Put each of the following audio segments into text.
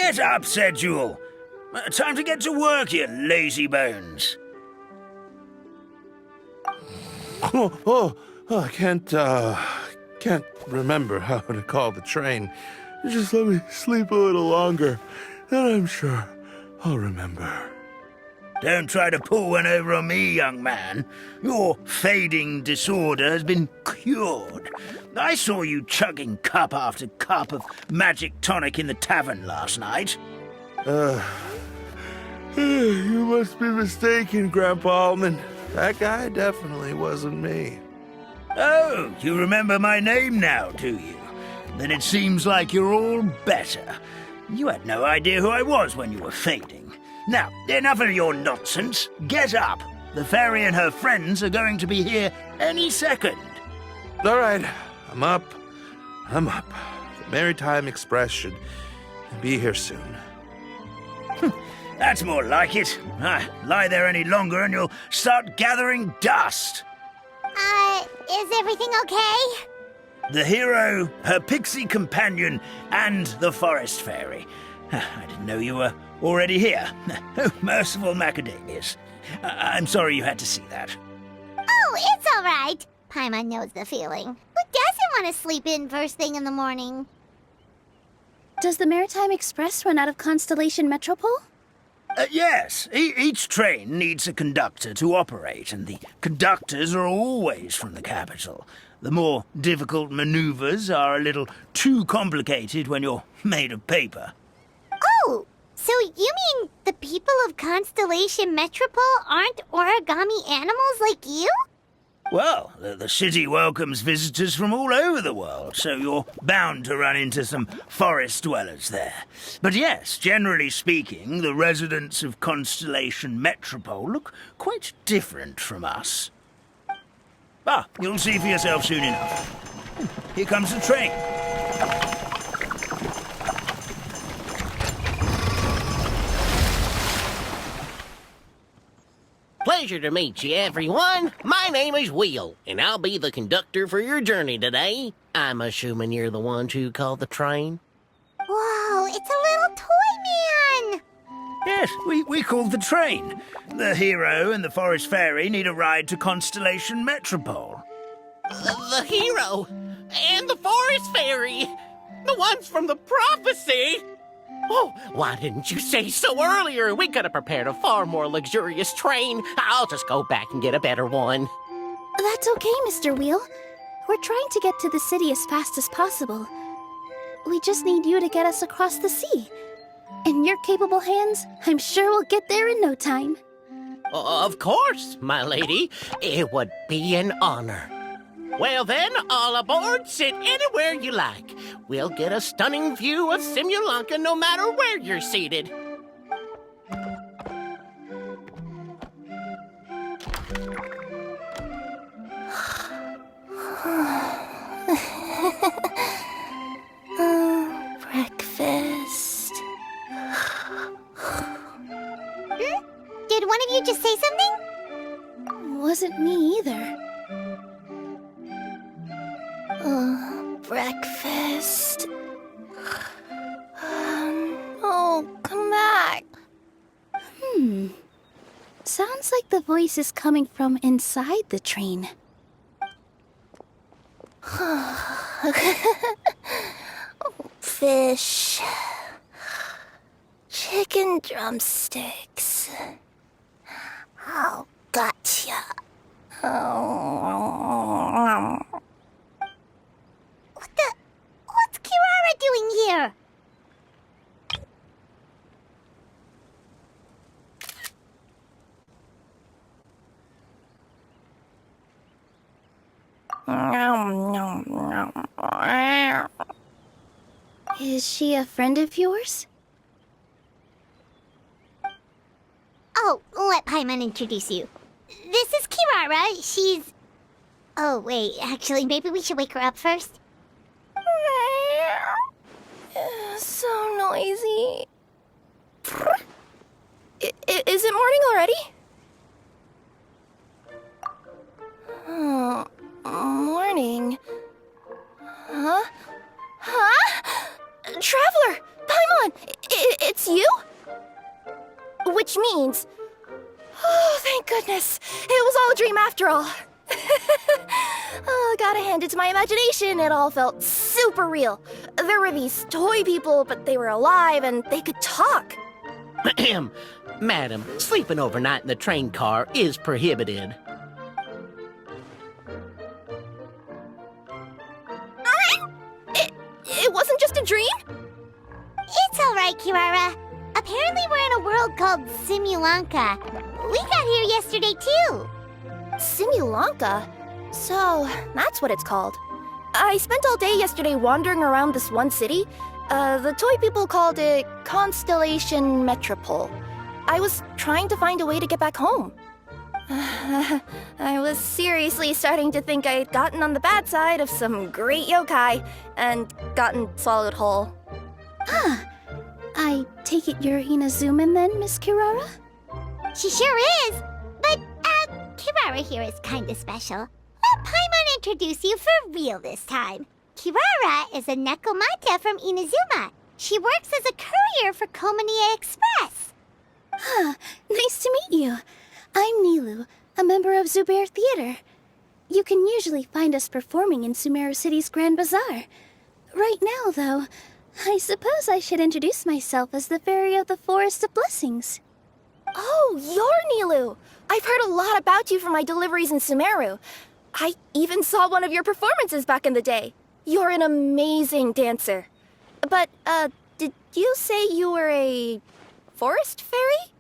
Get up, said Jewel. Time to get to work, you lazy bones. I can't remember how to call the train. Just let me sleep a little longer, then I'm sure I'll remember. Don't try to pull one over on me, young man. Your fading disorder has been cured. I saw you chugging cup after cup of magic tonic in the tavern last night. You must be mistaken, Grandpa Almond. That guy definitely wasn't me. Oh, you remember my name now, do you? Then it seems like you're all better. You had no idea who I was when you were fading. Now, enough of your nonsense. Get up. The fairy and her friends are going to be here any second. All right, I'm up. The Maritime Express should be here soon. That's more like it. Lie there any longer and you'll start gathering dust. Is everything okay? The hero, her pixie companion, and the forest fairy. I didn't know you were already here. Oh, merciful macadamias. I'm sorry you had to see that. Oh, it's all right. Paimon knows the feeling. Who doesn't want to sleep in first thing in the morning? Does the Maritime Express run out of Constellation Metropole? Yes, each train needs a conductor to operate, and the conductors are always from the capital. The more difficult maneuvers are a little too complicated when you're made of paper. Oh, so you mean the people of Constellation Metropole aren't origami animals like you? Well, the city welcomes visitors from all over the world, so you're bound to run into some forest dwellers there. But yes, generally speaking, the residents of Constellation Metropole look quite different from us. You'll see for yourself soon enough. Here comes the train. Pleasure to meet you, everyone. My name is Will, and I'll be the conductor for your journey today. I'm assuming you're the ones who called the train? Whoa, it's a little toy man! Yes, we called the train. The hero and the forest fairy need a ride to Constellation Metropole. The hero and the forest fairy, the ones from the prophecy. Oh, why didn't you say so earlier? We could have prepared a far more luxurious train. I'll just go back and get a better one. That's okay, Mr. Wheel. We're trying to get to the city as fast as possible. We just need you to get us across the sea. In your capable hands, I'm sure we'll get there in no time. Of course, my lady. It would be an honor. Well then, all aboard, sit anywhere you like. We'll get a stunning view of Simulanka no matter where you're seated. Breakfast. Did one of you just say something? Wasn't me either. Breakfast. Oh, come back. Sounds like the voice is coming from inside the train. Fish. Chicken drumsticks. Oh, gotcha. What's Kirara doing here? Is she a friend of yours? Oh, let Paimon introduce you. This is Kirara. She's... Oh, wait, actually, maybe we should wake her up first. So noisy. Is it morning already? Oh, morning. Huh? Traveler! Paimon! It's you? Which means... Oh, thank goodness. It was all a dream after all. Oh, gotta hand it to my imagination. It all felt super real. There were these toy people, but they were alive and they could talk. Madam, sleeping overnight in the train car is prohibited. It wasn't just a dream? It's all right, Kirara. Apparently we're in a world called Simulanka. We got here yesterday, too. Simulanka? So, that's what it's called. I spent all day yesterday wandering around this one city. The toy people called it Constellation Metropole. I was trying to find a way to get back home. I was seriously starting to think I'd gotten on the bad side of some great yokai and gotten swallowed whole. I take it you're Inazuman then, Miss Kirara? She sure is. But, Kirara here is kinda special. Let Paimon introduce you for real this time. Kirara is a Nekomata from Inazuma. She works as a courier for Komanie Express. Nice to meet you. I'm Nilu, a member of Zubair Theater. You can usually find us performing in Sumeru City's Grand Bazaar. Right now, though, I suppose I should introduce myself as the Fairy of the Forest of Blessings. Oh, you're Nilu! I've heard a lot about you from my deliveries in Sumeru. I even saw one of your performances back in the day. You're an amazing dancer. But, did you say you were a forest fairy?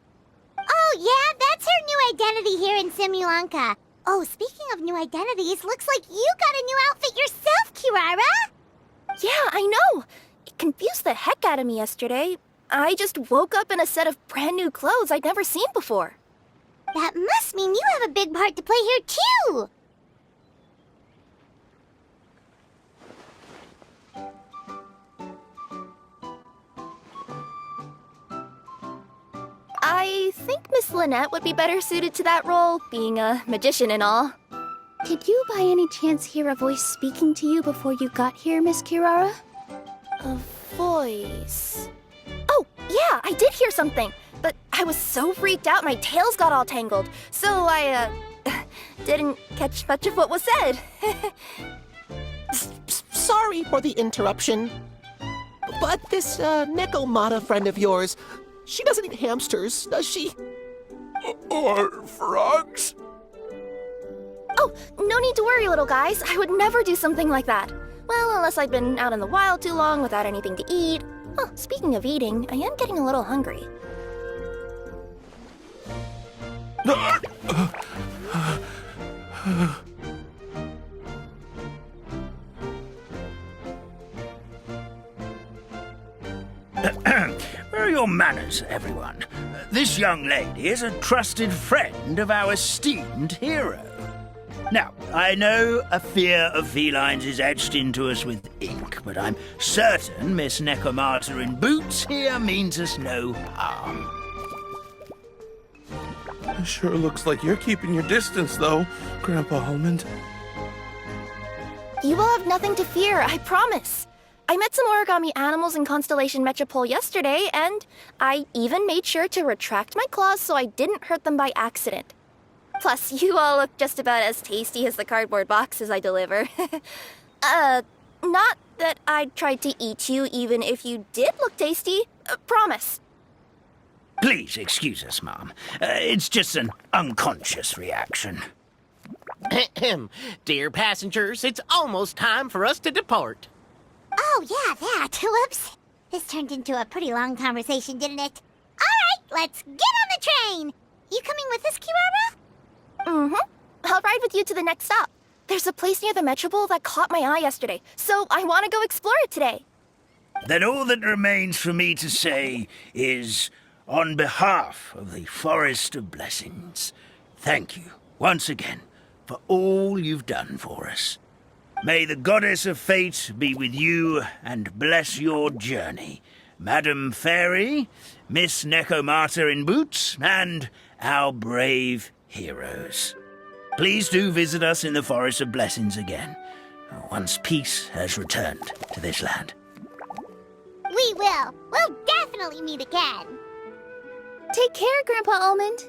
Oh, yeah, that's her new identity here in Simulanka. Oh, speaking of new identities, looks like you got a new outfit yourself, Kirara. Yeah, I know. It confused the heck out of me yesterday. I just woke up in a set of brand new clothes I'd never seen before. That must mean you have a big part to play here, too. I think Miss Lynette would be better suited to that role, being a magician and all. Did you by any chance hear a voice speaking to you before you got here, Miss Kirara? A voice... Oh, yeah, I did hear something. But I was so freaked out my tails got all tangled. So I, didn't catch much of what was said. Sorry for the interruption. But this, Nekomata friend of yours, she doesn't eat hamsters, does she? Or frogs? Oh, no need to worry, little guys. I would never do something like that. Well, unless I'd been out in the wild too long without anything to eat. Oh, speaking of eating, I am getting a little hungry. Where are your manners, everyone? This young lady is a trusted friend of our esteemed hero. Now, I know a fear of felines is etched into us with ink, but I'm certain Miss Nekomata in boots here means us no harm. It sure looks like you're keeping your distance, though, Grandpa Almond. You will have nothing to fear, I promise. I met some origami animals in Constellation Metropole yesterday, and I even made sure to retract my claws so I didn't hurt them by accident. Plus, you all look just about as tasty as the cardboard boxes I deliver. Not that I'd try to eat you even if you did look tasty. Promise. Please excuse us, Mom. It's just an unconscious reaction. Dear passengers, it's almost time for us to depart. Oh, yeah, that. Whoops. This turned into a pretty long conversation, didn't it? All right, let's get on the train. You coming with us, Kirara? Mm-hmm. I'll ride with you to the next stop. There's a place near the Metropole that caught my eye yesterday, so I want to go explore it today. Then all that remains for me to say is, on behalf of the Forest of Blessings, thank you once again for all you've done for us. May the goddess of fate be with you and bless your journey, Madam Fairy, Miss Nekomata in boots, and our brave heroes. Please do visit us in the Forest of Blessings again, once peace has returned to this land. We We will. We'll definitely meet again. Take care, Grandpa Almond.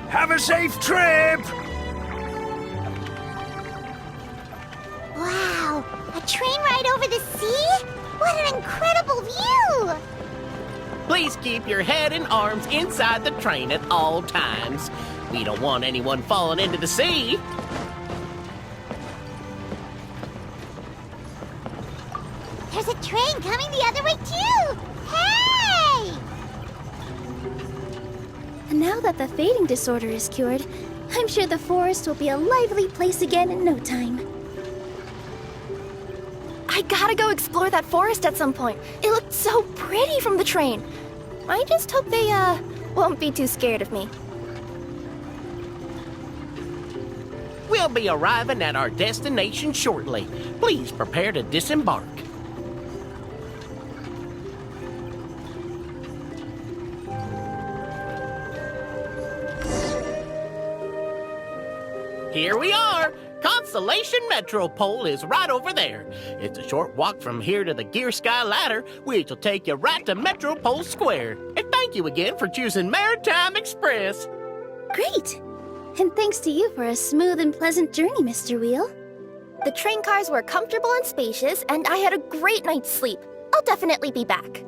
Have a safe trip! Wow, a train ride over the sea? What an incredible view! Please keep your head and arms inside the train at all times. We don't want anyone falling into the sea. There's a train coming the other way too! Hey! And now that the fading disorder is cured, I'm sure the forest will be a lively place again in no time. I gotta go explore that forest at some point. It looked so pretty from the train. I just hope they, won't be too scared of me. We'll be arriving at our destination shortly. Please prepare to disembark. Here we are! Constellation Metropole is right over there. It's a short walk from here to the Gear Sky Ladder, which will take you right to Metropole Square. And thank you again for choosing Maritime Express. Great! And thanks to you for a smooth and pleasant journey, Mr. Wheel. The train cars were comfortable and spacious, and I had a great night's sleep. I'll definitely be back.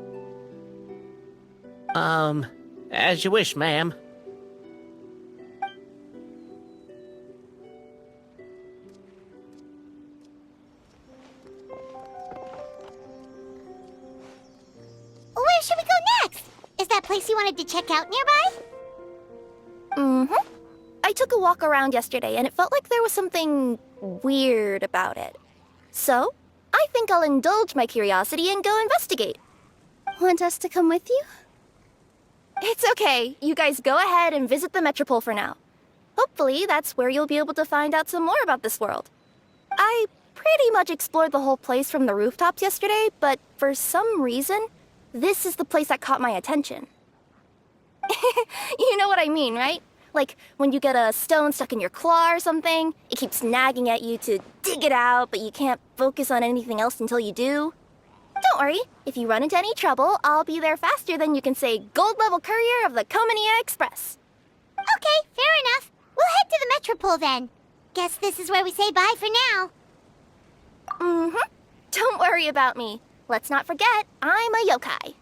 As you wish, ma'am. Where should we go next? Is that place you wanted to check out nearby? Mm-hmm. I took a walk around yesterday, and it felt like there was something weird about it. So, I think I'll indulge my curiosity and go investigate. Want us to come with you? It's okay. You guys go ahead and visit the Metropole for now. Hopefully, that's where you'll be able to find out some more about this world. I pretty much explored the whole place from the rooftops yesterday, but for some reason, this is the place that caught my attention. You know what I mean, right? Like when you get a stone stuck in your claw or something, it keeps nagging at you to dig it out, but you can't focus on anything else until you do. Don't worry, if you run into any trouble, I'll be there faster than you can say gold-level courier of the Comania Express. Okay, fair enough. We'll head to the Metropole then. Guess this is where we say bye for now. Mm-hmm. Don't worry about me. Let's not forget, I'm a yokai.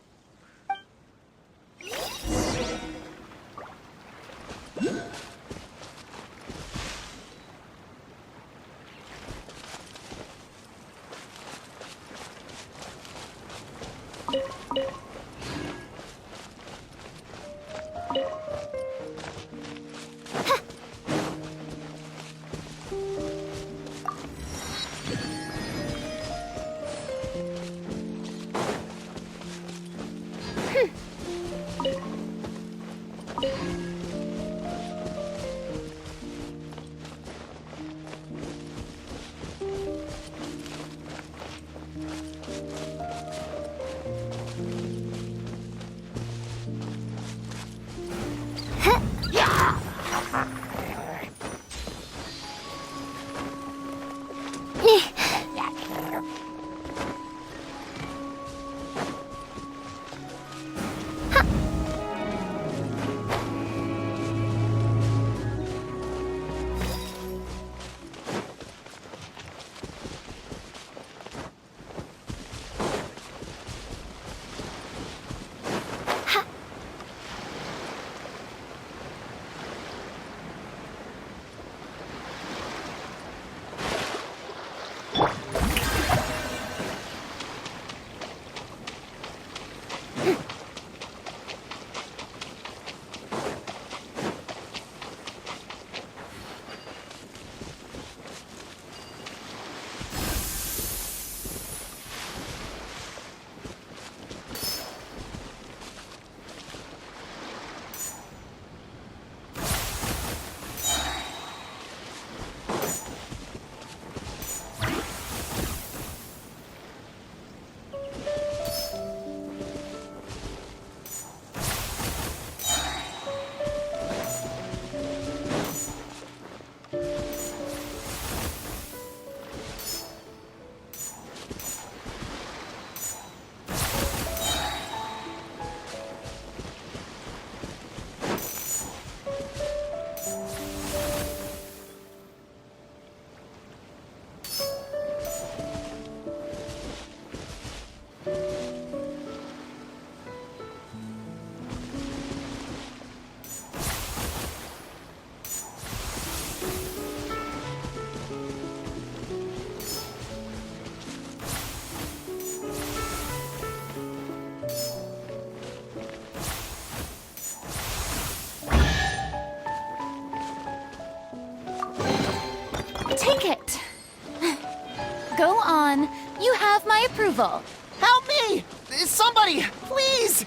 approval. Help me! Somebody, please!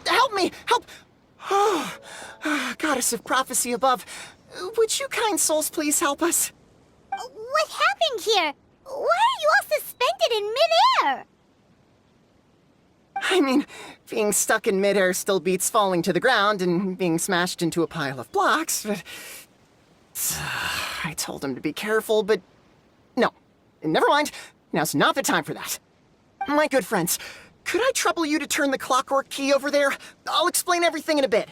Help me! Help! Oh, Goddess of Prophecy above, would you kind souls please help us? What happened here? Why are you all suspended in midair? I mean, being stuck in midair still beats falling to the ground and being smashed into a pile of blocks, but... I told him to be careful, but... No. Never mind. Now's not the time for that. My good friends, could I trouble you to turn the clockwork key over there? I'll explain everything in a bit.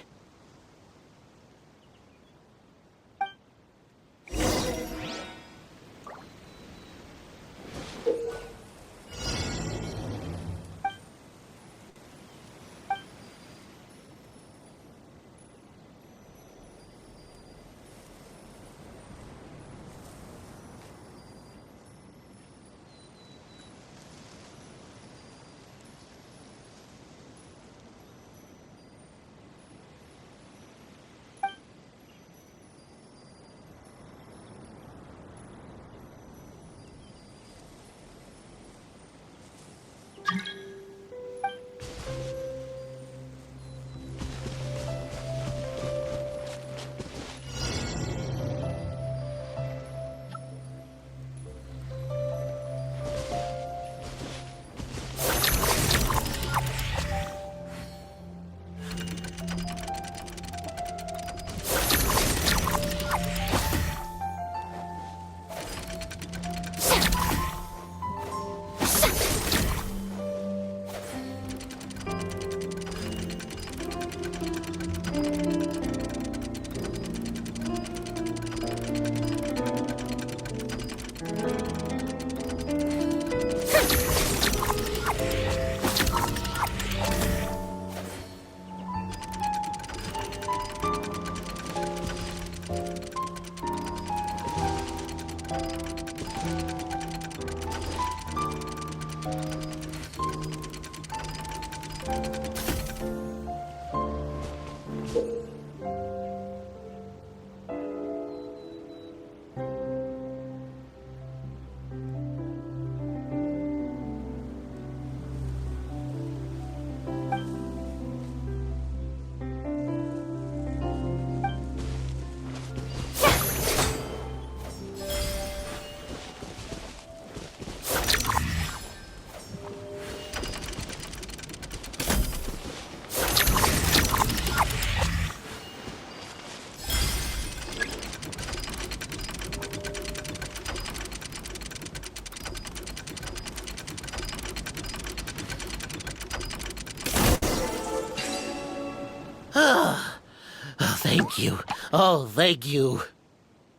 Thank you. Oh, thank you.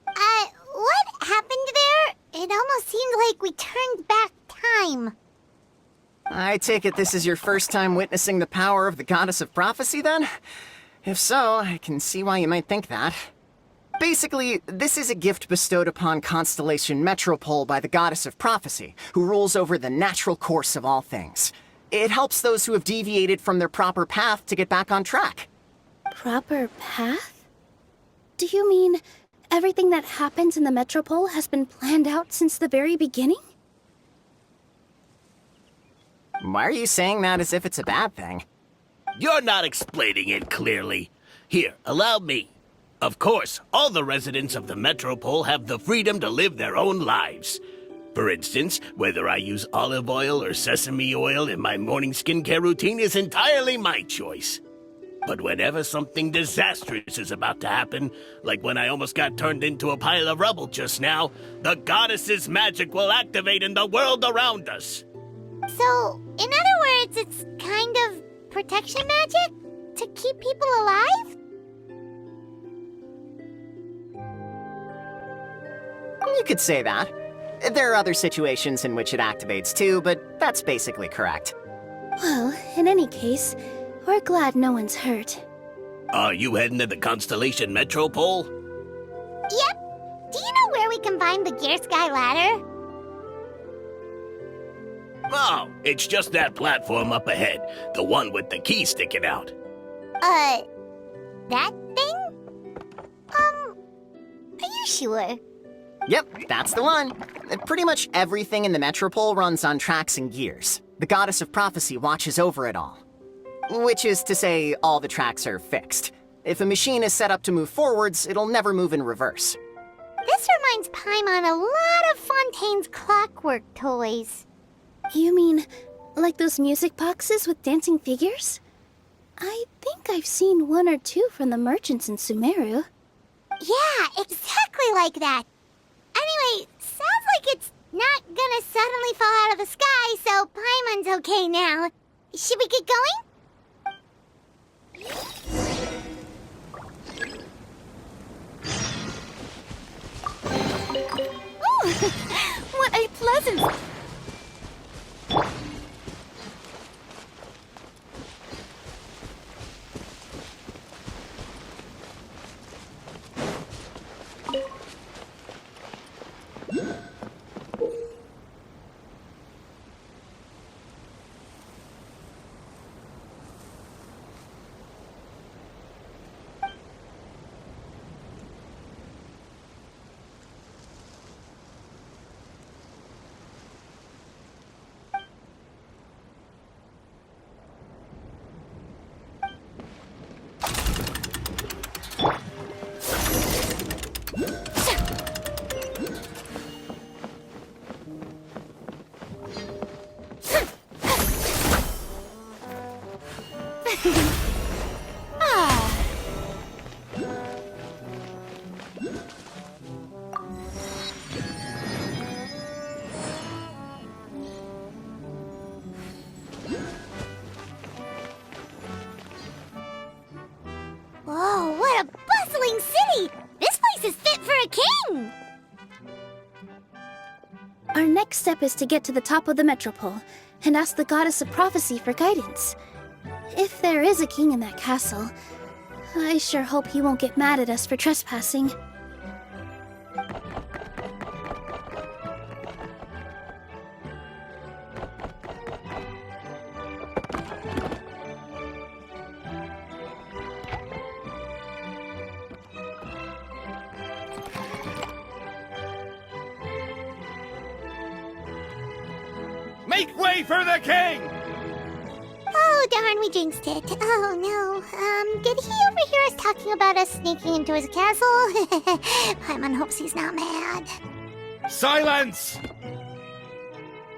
What happened there? It almost seemed like we turned back time. I take it this is your first time witnessing the power of the Goddess of Prophecy, then? If so, I can see why you might think that. Basically, this is a gift bestowed upon Constellation Metropole by the Goddess of Prophecy, who rules over the natural course of all things. It helps those who have deviated from their proper path to get back on track. Proper path? Do you mean everything that happens in the Metropole has been planned out since the very beginning? Why are you saying that as if it's a bad thing? You're not explaining it clearly. Here, allow me. Of course, all the residents of the Metropole have the freedom to live their own lives. For instance, whether I use olive oil or sesame oil in my morning skincare routine is entirely my choice. But whenever something disastrous is about to happen, like when I almost got turned into a pile of rubble just now, the goddess's magic will activate in the world around us. So, in other words, it's kind of protection magic? To keep people alive? You could say that. There are other situations in which it activates too, but that's basically correct. Well, in any case, we're glad no one's hurt. Are you heading to the Constellation Metropole? Yep. Do you know where we can find the Gear Sky ladder? Oh, it's just that platform up ahead, the one with the key sticking out. That thing? Are you sure? Yep, that's the one. Pretty much everything in the Metropole runs on tracks and gears. The goddess of prophecy watches over it all. Which is to say, all the tracks are fixed. If a machine is set up to move forwards, it'll never move in reverse. This reminds Paimon a lot of Fontaine's clockwork toys. You mean, like those music boxes with dancing figures? I think I've seen one or two from the merchants in Sumeru. Yeah, exactly like that. Anyway, sounds like it's not gonna suddenly fall out of the sky, so Paimon's okay now. Should we get going? Ooh, what a pleasant... Whoa, what a bustling city! This place is fit for a king! Our next step is to get to the top of the Metropole and ask the goddess of prophecy for guidance. If there is a king in that castle, I sure hope he won't get mad at us for trespassing. Make way for the king! Oh, darn, we jinxed it. Oh, no. Did he overhear us talking about us sneaking into his castle? Paimon hopes he's not mad. Silence!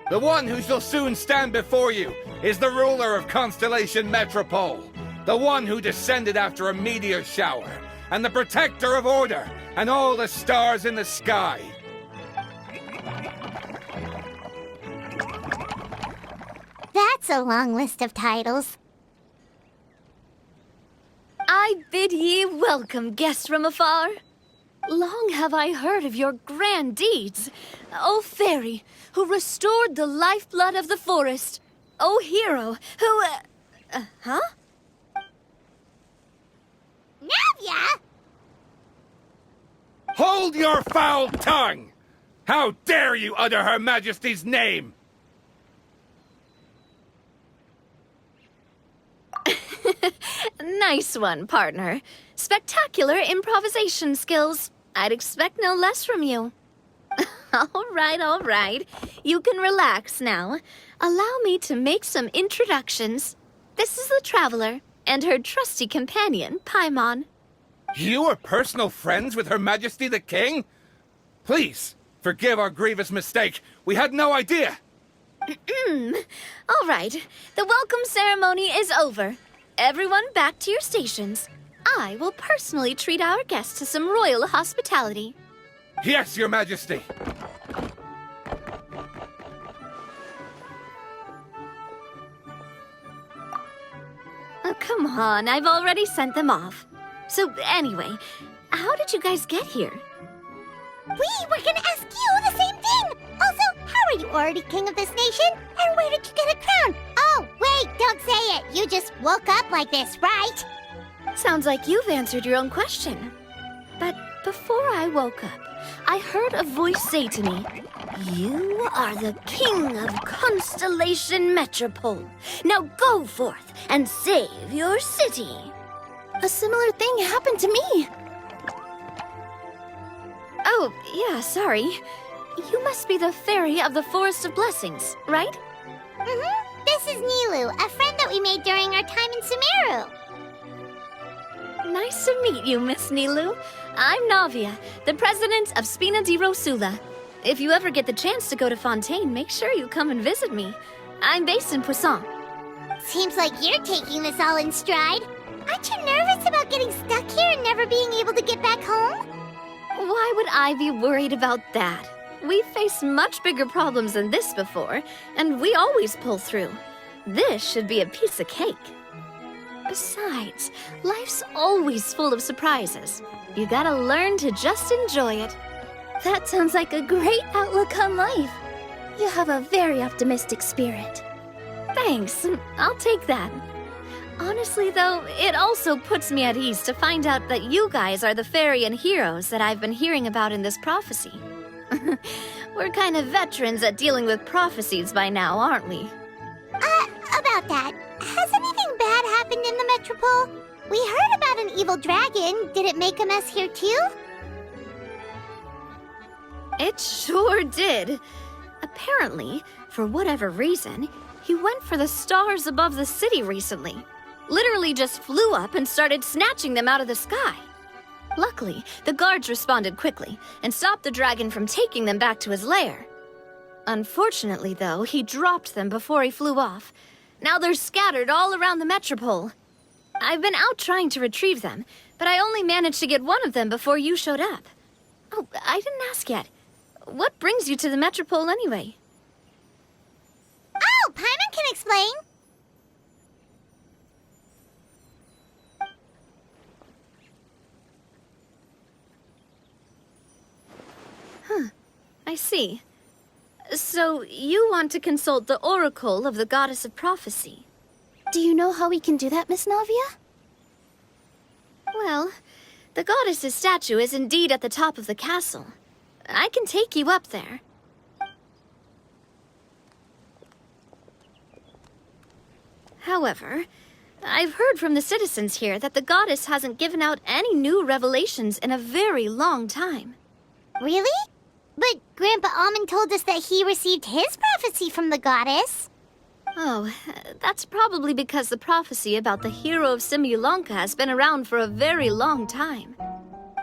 The one who shall soon stand before you is the ruler of Constellation Metropole, the one who descended after a meteor shower, and the protector of order and all the stars in the sky. That's a long list of titles. I bid ye welcome, guests from afar. Long have I heard of your grand deeds. O fairy, who restored the lifeblood of the forest. O hero, who... huh? Navia! Hold your foul tongue! How dare you utter Her Majesty's name? Nice one, partner. Spectacular improvisation skills. I'd expect no less from you. All right. You can relax now. Allow me to make some introductions. This is the Traveler, and her trusty companion, Paimon. You are personal friends with Her Majesty the King? Please, forgive our grievous mistake. We had no idea. All right, the welcome ceremony is over. Everyone back to your stations. I will personally treat our guests to some royal hospitality. Yes, Your Majesty. Oh, come on, I've already sent them off. So anyway, how did you guys get here? We were gonna ask you the same thing! Also, how are you already king of this nation? And where did you get a crown? Oh, wait, don't say it! You just woke up like this, right? Sounds like you've answered your own question. But before I woke up, I heard a voice say to me, "You are the king of Constellation Metropole. Now go forth and save your city." A similar thing happened to me. Oh, yeah, sorry. You must be the fairy of the Forest of Blessings, right? Mm-hmm. This is Nilu, a friend that we made during our time in Sumeru. Nice to meet you, Miss Nilu. I'm Navia, the president of Spina di Rosula. If you ever get the chance to go to Fontaine, make sure you come and visit me. I'm based in Poisson. Seems like you're taking this all in stride. Aren't you nervous about getting stuck here and never being able to get back home? Why would I be worried about that? We've faced much bigger problems than this before, and we always pull through. This should be a piece of cake. Besides, life's always full of surprises. You gotta learn to just enjoy it. That sounds like a great outlook on life. You have a very optimistic spirit. Thanks, I'll take that. Honestly, though, it also puts me at ease to find out that you guys are the fairy and heroes that I've been hearing about in this prophecy. We're kind of veterans at dealing with prophecies by now, aren't we? About that, has anything bad happened in the Metropole? We heard about an evil dragon. Did it make a mess here too? It sure did. Apparently, for whatever reason, he went for the stars above the city recently. Literally just flew up and started snatching them out of the sky. Luckily, the guards responded quickly and stopped the dragon from taking them back to his lair. Unfortunately, though, he dropped them before he flew off. Now they're scattered all around the Metropole. I've been out trying to retrieve them, but I only managed to get one of them before you showed up. Oh, I didn't ask yet. What brings you to the Metropole anyway? Oh, Paimon can explain. I see. So, you want to consult the Oracle of the Goddess of Prophecy? Do you know how we can do that, Miss Navia? Well, the goddess's statue is indeed at the top of the castle. I can take you up there. However, I've heard from the citizens here that the goddess hasn't given out any new revelations in a very long time. Really? But Grandpa Almond told us that he received his prophecy from the goddess. Oh, that's probably because the prophecy about the hero of Simulanka has been around for a very long time.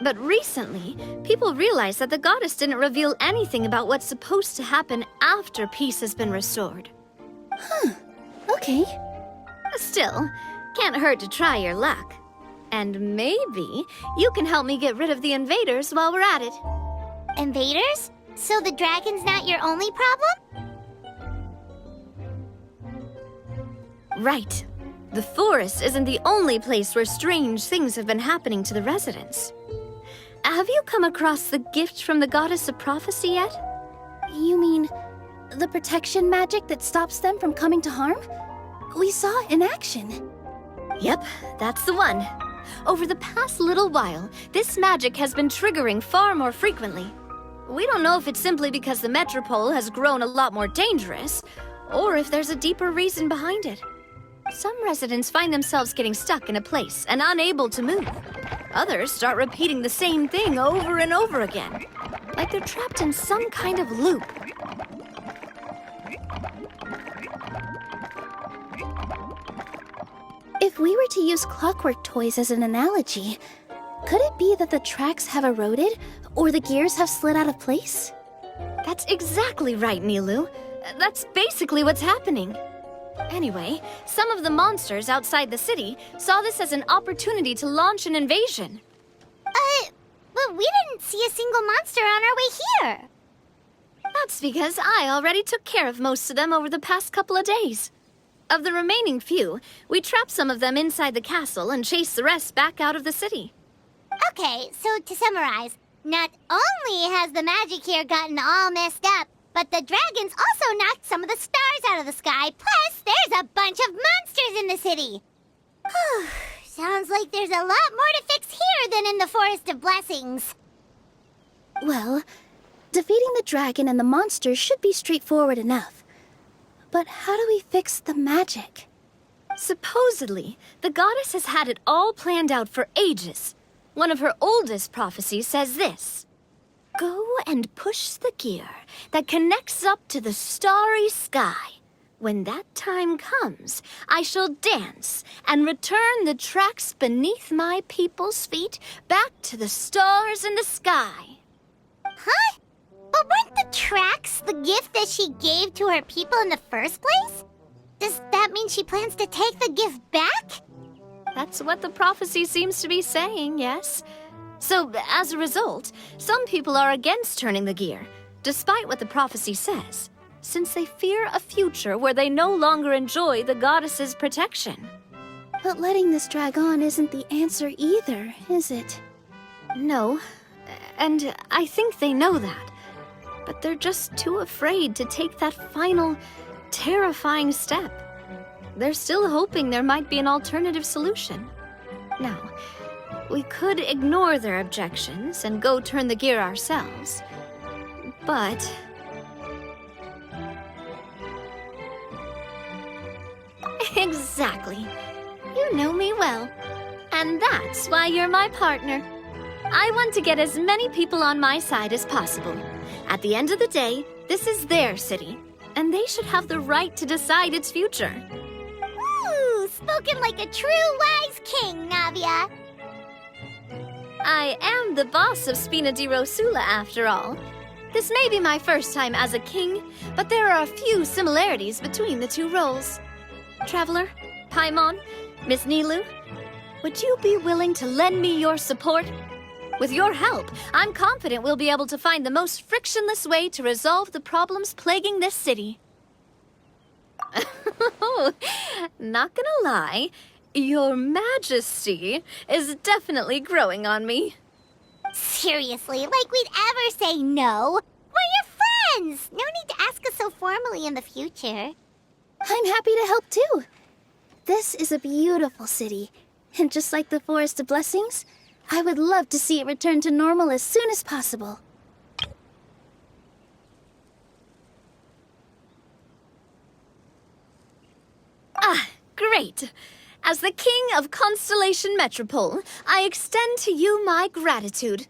But recently, people realized that the goddess didn't reveal anything about what's supposed to happen after peace has been restored. Okay. Still, can't hurt to try your luck. And maybe you can help me get rid of the invaders while we're at it. Invaders? So the dragon's not your only problem? Right. The forest isn't the only place where strange things have been happening to the residents. Have you come across the gift from the Goddess of Prophecy yet? You mean the protection magic that stops them from coming to harm? We saw it in action. Yep, that's the one. Over the past little while, this magic has been triggering far more frequently. We don't know if it's simply because the Metropole has grown a lot more dangerous, or if there's a deeper reason behind it. Some residents find themselves getting stuck in a place and unable to move. Others start repeating the same thing over and over again, like they're trapped in some kind of loop. If we were to use clockwork toys as an analogy, could it be that the tracks have eroded or the gears have slid out of place? That's exactly right, Nilu. That's basically what's happening. Anyway, some of the monsters outside the city saw this as an opportunity to launch an invasion. But we didn't see a single monster on our way here. That's because I already took care of most of them over the past couple of days. Of the remaining few, we trapped some of them inside the castle and chased the rest back out of the city. Okay, so to summarize, not only has the magic here gotten all messed up, but the dragons also knocked some of the stars out of the sky, plus there's a bunch of monsters in the city. Sounds like there's a lot more to fix here than in the Forest of Blessings. Well, defeating the dragon and the monsters should be straightforward enough. But how do we fix the magic? Supposedly, the goddess has had it all planned out for ages. One of her oldest prophecies says this. Go and push the gear that connects up to the starry sky. When that time comes, I shall dance and return the tracks beneath my people's feet back to the stars in the sky. Huh? But weren't the tracks the gift that she gave to her people in the first place? Does that mean she plans to take the gift back? That's what the prophecy seems to be saying, yes. So, as a result, some people are against turning the gear, despite what the prophecy says, since they fear a future where they no longer enjoy the goddess's protection. But letting this drag on isn't the answer either, is it? No, and I think they know that. But they're just too afraid to take that final, terrifying step. They're still hoping there might be an alternative solution. Now, we could ignore their objections and go turn the gear ourselves. But... Exactly. You know me well. And that's why you're my partner. I want to get as many people on my side as possible. At the end of the day, this is their city, and they should have the right to decide its future. Ooh, spoken like a true wise king, Navia. I am the boss of Spina di Rosula, after all. This may be my first time as a king, but there are a few similarities between the two roles. Traveler, Paimon, Miss Nilu, would you be willing to lend me your support? With your help, I'm confident we'll be able to find the most frictionless way to resolve the problems plaguing this city. Not gonna lie, Your Majesty is definitely growing on me. Seriously, like we'd ever say no. We're your friends. No need to ask us so formally in the future. I'm happy to help too. This is a beautiful city, and just like the Forest of Blessings, I would love to see it return to normal as soon as possible. Ah, great. As the King of Constellation Metropole, I extend to you my gratitude.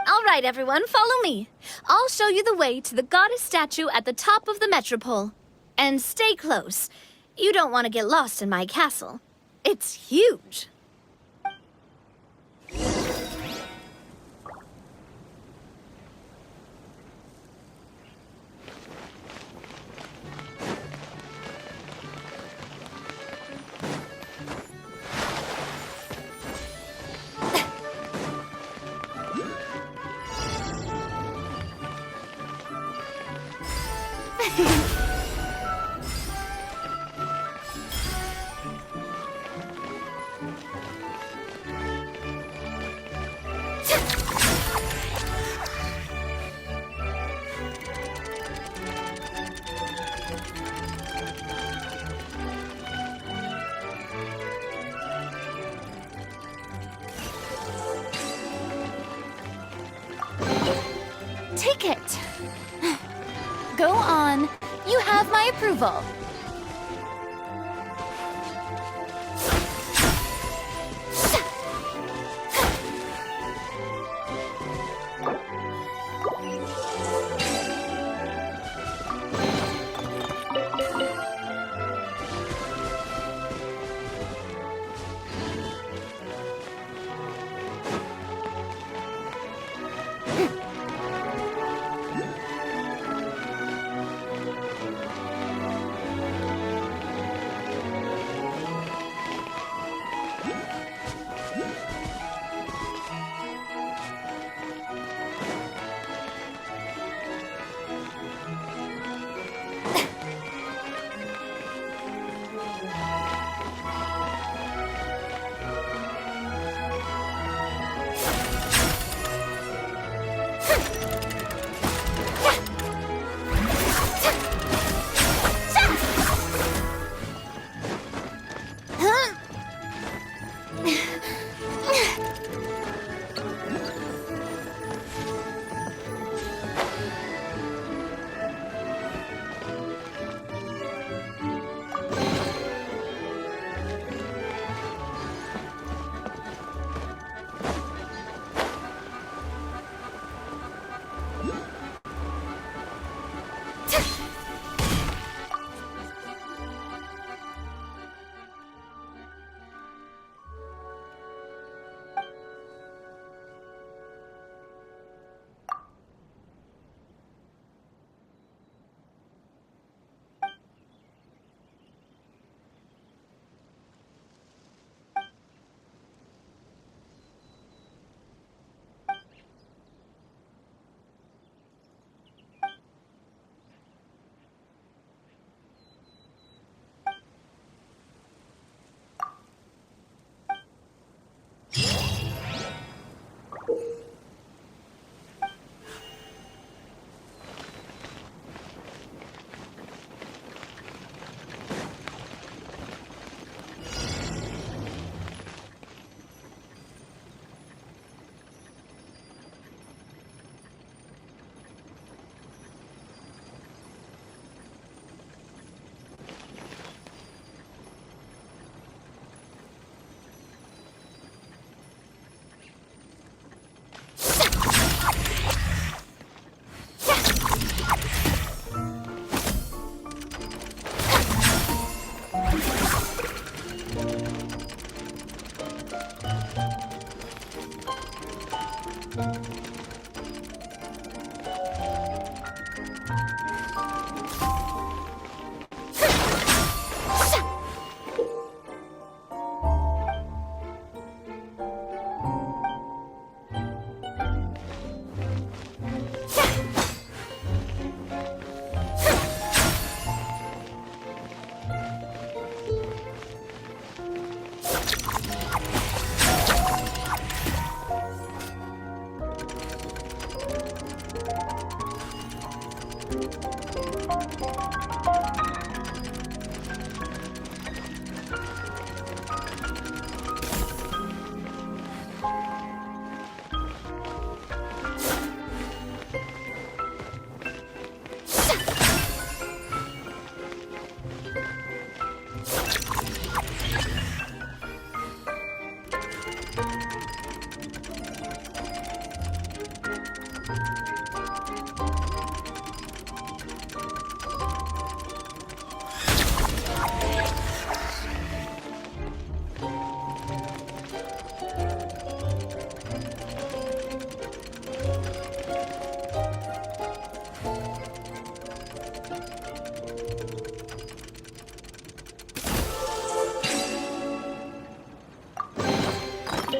All right, everyone, follow me. I'll show you the way to the goddess statue at the top of the Metropole. And stay close. You don't want to get lost in my castle. It's huge. Ticket! Go on. You have my approval.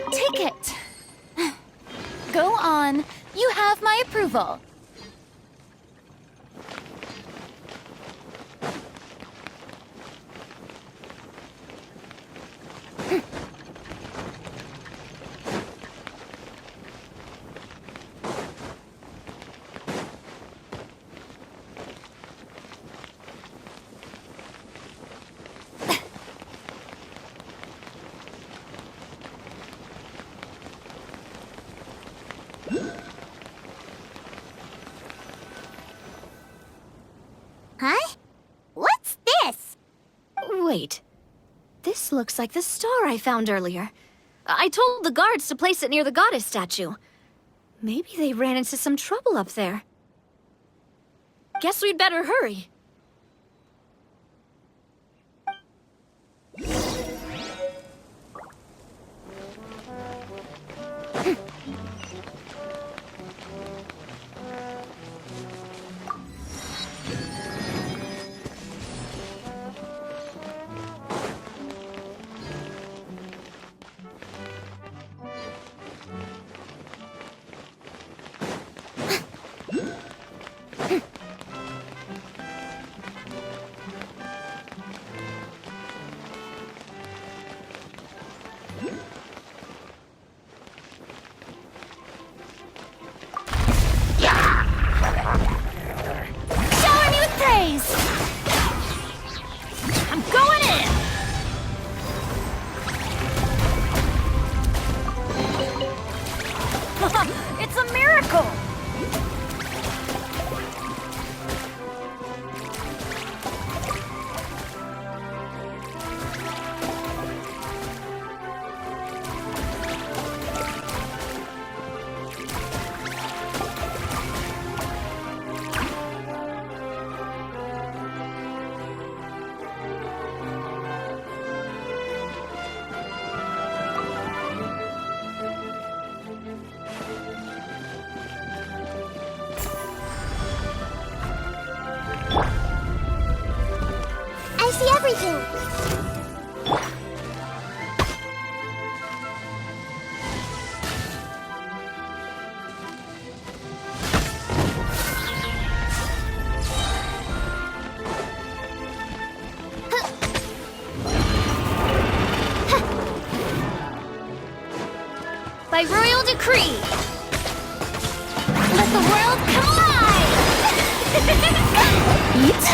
Ticket. Go on. You have my approval. Huh? What's this? Wait. This looks like the star I found earlier. I told the guards to place it near the goddess statue. Maybe they ran into some trouble up there. Guess we'd better hurry. Shower me with praise! I'm going in! It's a miracle! I see everything. By royal decree, let the world come alive! Eat?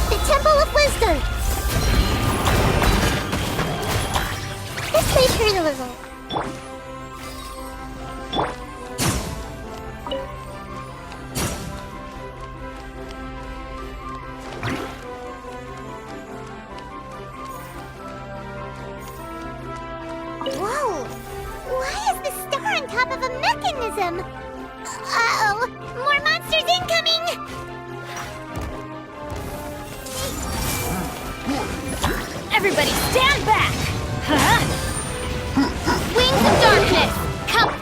The Temple of Wisdom. This may hurt a little. Whoa! Why is the star on top of a mechanism? Uh-oh! More monsters incoming! Everybody stand back! Huh? Wings of darkness! Come!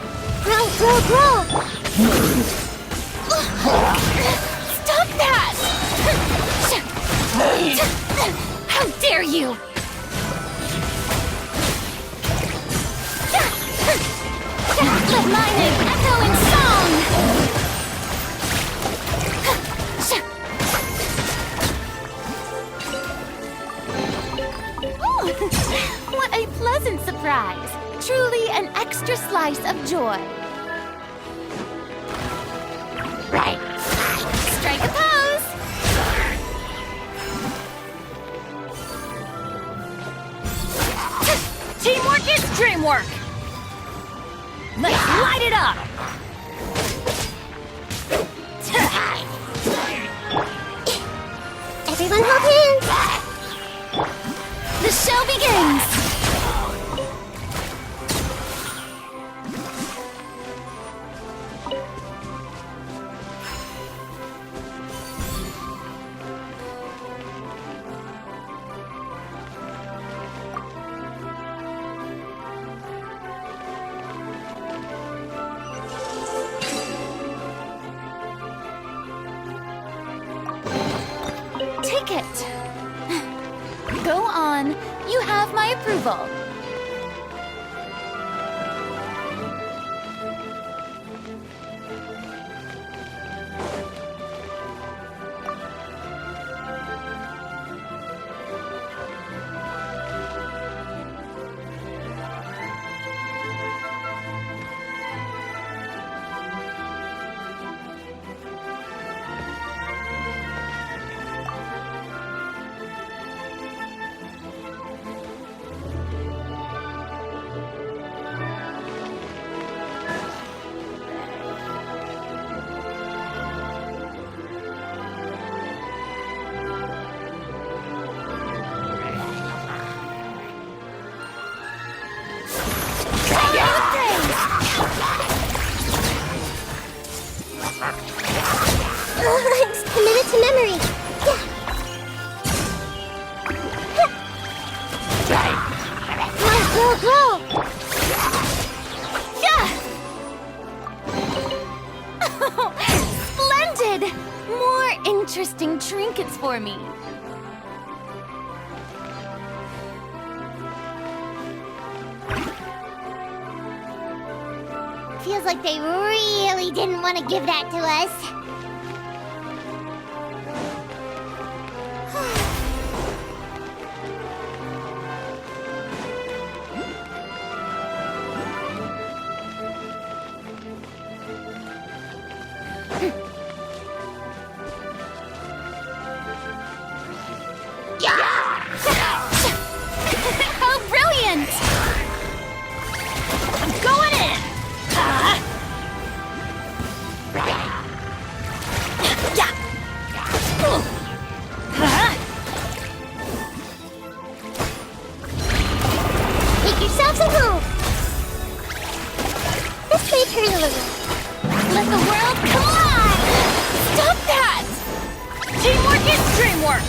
Grow, grow, grow! Stop that! How dare you! mining echo in song! Ooh, what a pleasant surprise! Truly an extra slice of joy. Right. Strike a pose! Teamwork is dreamwork! Let's light it up! Everyone hold hands. The show begins! Take it. Go on. You have my approval. It's committed to memory. Go, go, go! Splendid! More interesting trinkets for me. Feels like they really didn't want to give that to us. How brilliant! I'm going in! Make yourselves at home. This may turn a little. Let the world collide! Stop that! Teamwork is dreamwork!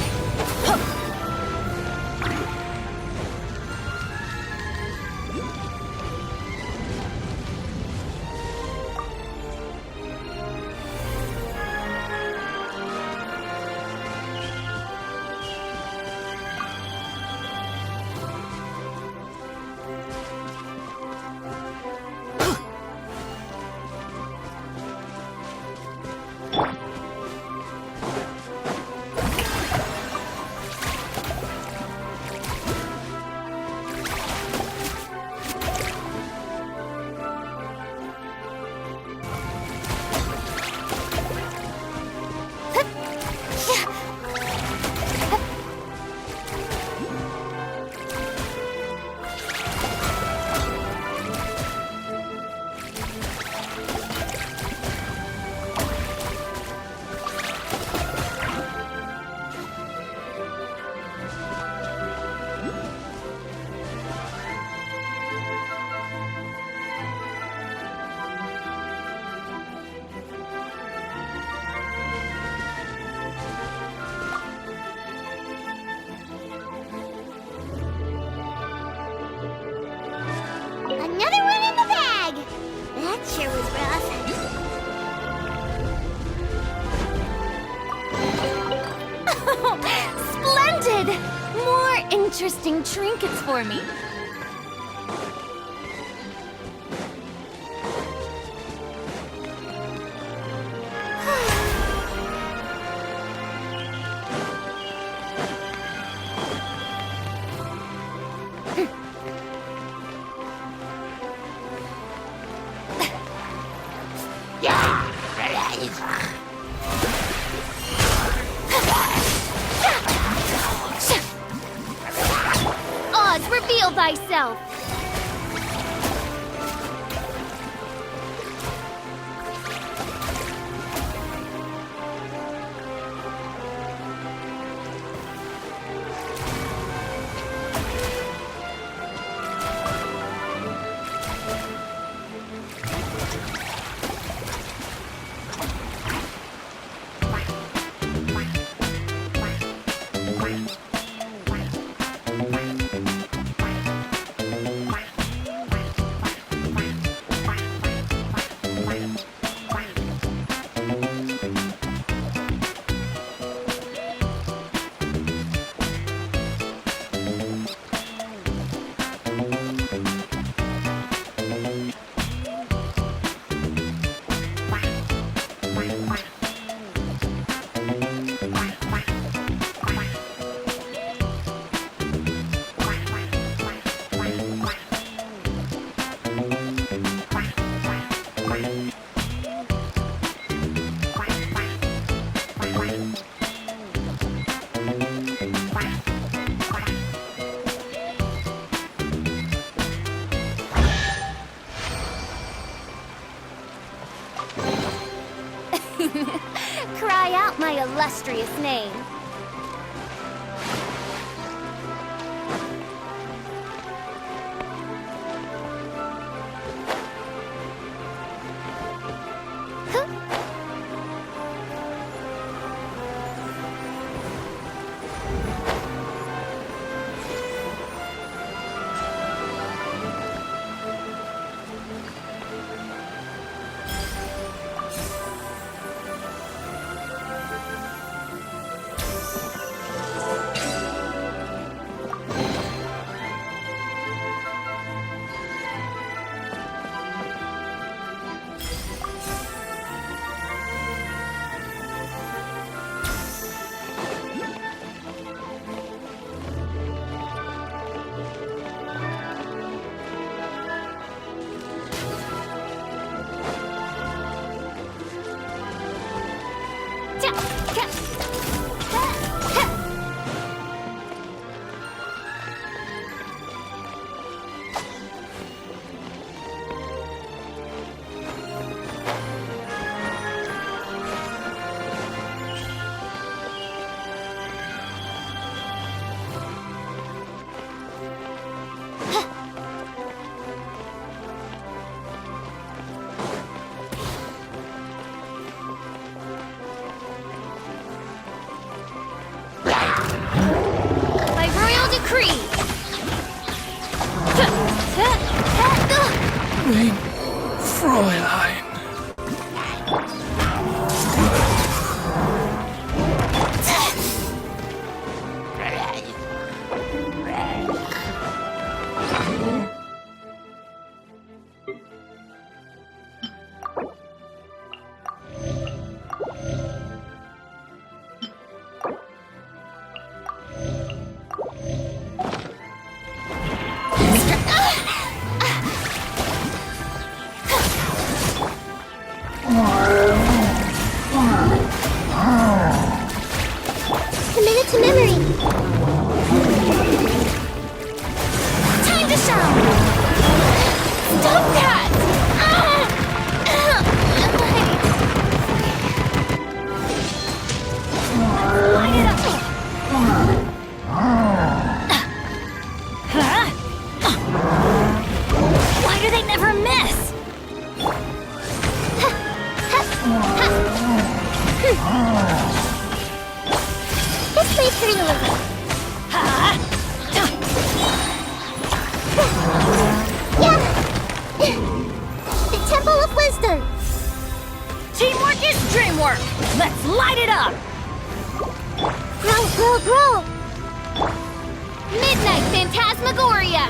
Another one in the bag. That sure was rough. Splendid! More interesting trinkets for me. Oz, reveal thyself! Cry out my illustrious name. By royal decree! Mein Fräulein. Commit it to memory. Time to shine. Stop that! Light it up. Why do they never miss? This plays pretty deliberate. Yeah! The Temple of Wisdom! Teamwork is dreamwork! Let's light it up! Grow, grow, grow! Midnight Phantasmagoria!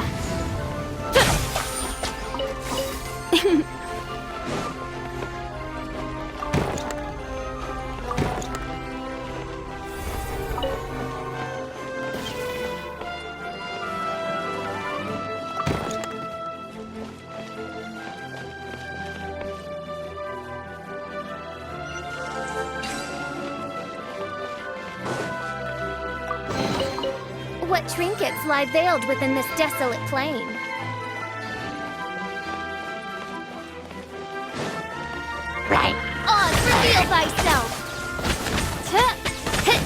What trinkets lie veiled within this desolate plain? Right. Oz, reveal thyself! Tuh, hit.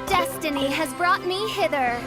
Destiny has brought me hither.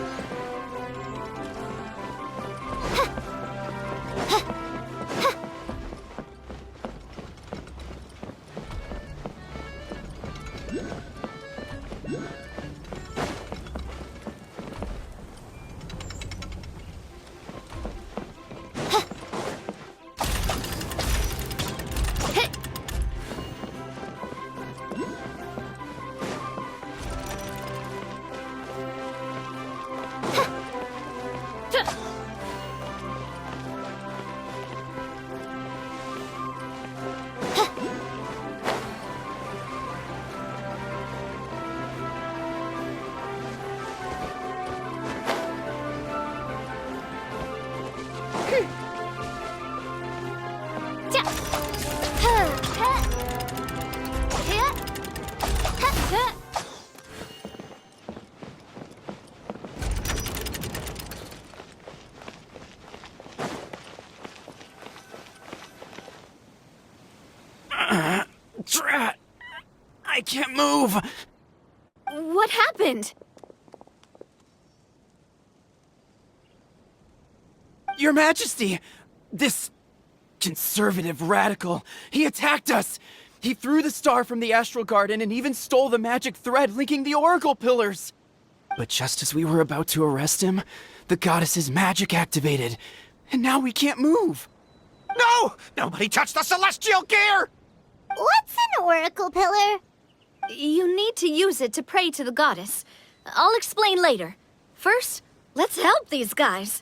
Drat! I can't move! What happened? Your Majesty! This conservative radical, he attacked us! He threw the star from the Astral Garden and even stole the magic thread linking the Oracle Pillars! But just as we were about to arrest him, the goddess's magic activated, and now we can't move! No! Nobody touched the celestial gear! What's an oracle pillar? You need to use it to pray to the goddess. I'll explain later. First, let's help these guys.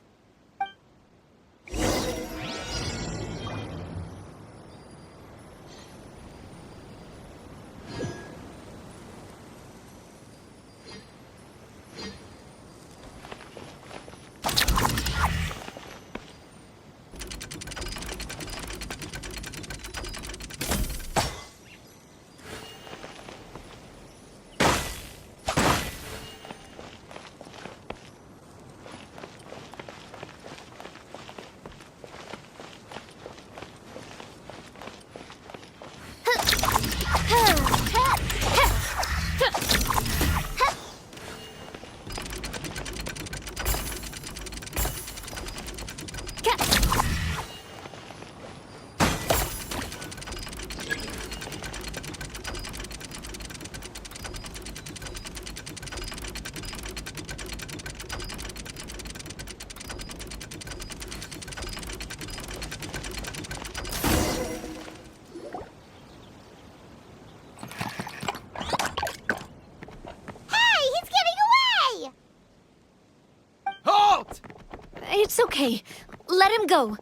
It's okay. Let him go.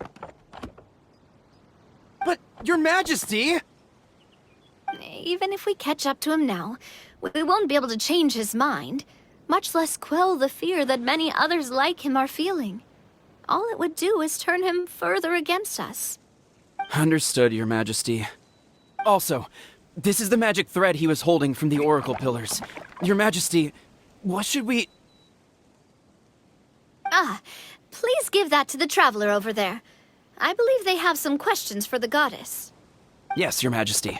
But, Your Majesty! Even if we catch up to him now, we won't be able to change his mind, much less quell the fear that many others like him are feeling. All it would do is turn him further against us. Understood, Your Majesty. Also, this is the magic thread he was holding from the Oracle Pillars. Your Majesty, what should we... Please give that to the traveler over there. I believe they have some questions for the goddess. Yes, Your Majesty.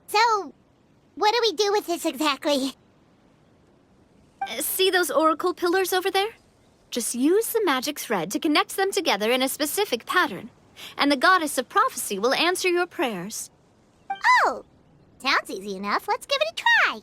So, what do we do with this exactly? See those oracle pillars over there? Just use the magic thread to connect them together in a specific pattern, and the goddess of prophecy will answer your prayers. Oh! Sounds easy enough. Let's give it a try.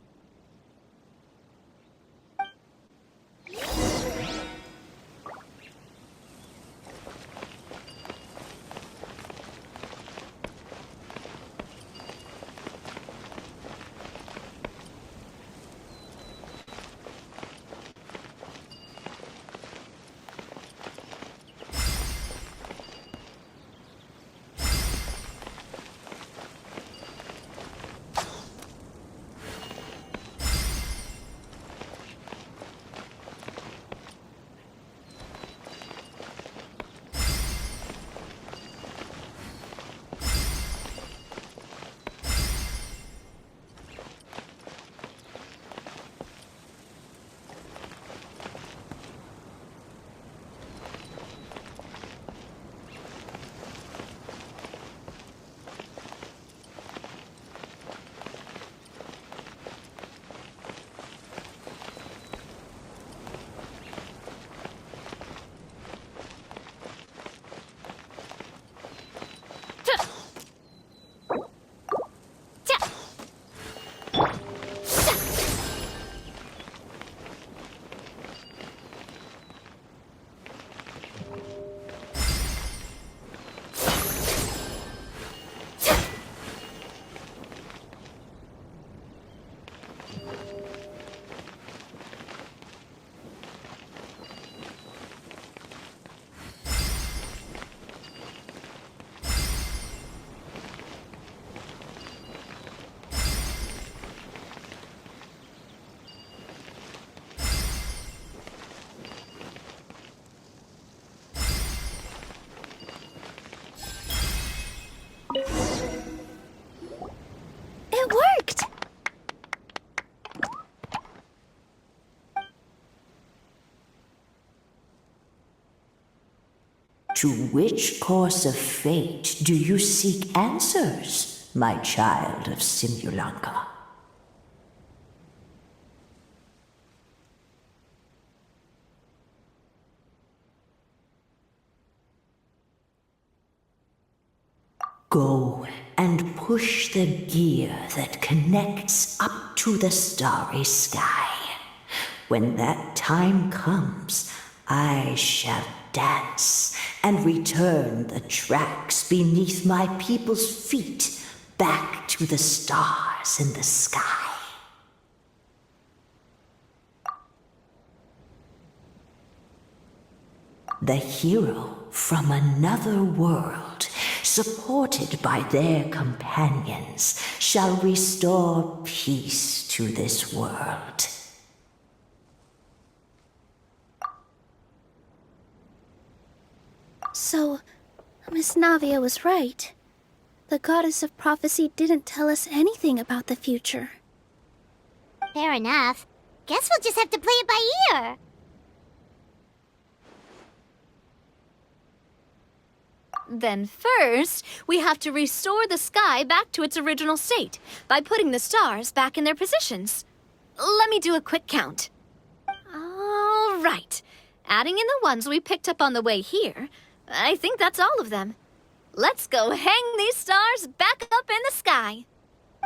To which course of fate do you seek answers, my child of Simulanka? Go and push the gear that connects up to the starry sky. When that time comes, I shall dance and return the tracks beneath my people's feet back to the stars in the sky. The hero from another world, supported by their companions, shall restore peace to this world. So, Miss Navia was right. The goddess of prophecy didn't tell us anything about the future. Fair enough. Guess we'll just have to play it by ear. Then first, we have to restore the sky back to its original state by putting the stars back in their positions. Let me do a quick count. All right. Adding in the ones we picked up on the way here, I think that's all of them. Let's go hang these stars back up in the sky.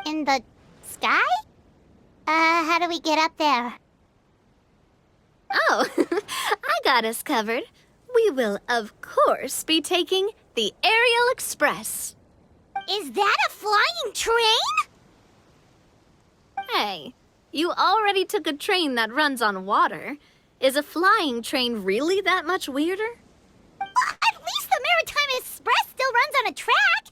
In the sky? How do we get up there? Oh, I got us covered. We will, of course, be taking the Aerial Express. Is that a flying train? Hey, you already took a train that runs on water. Is a flying train really that much weirder? Well, at least the Maritime Express still runs on a track.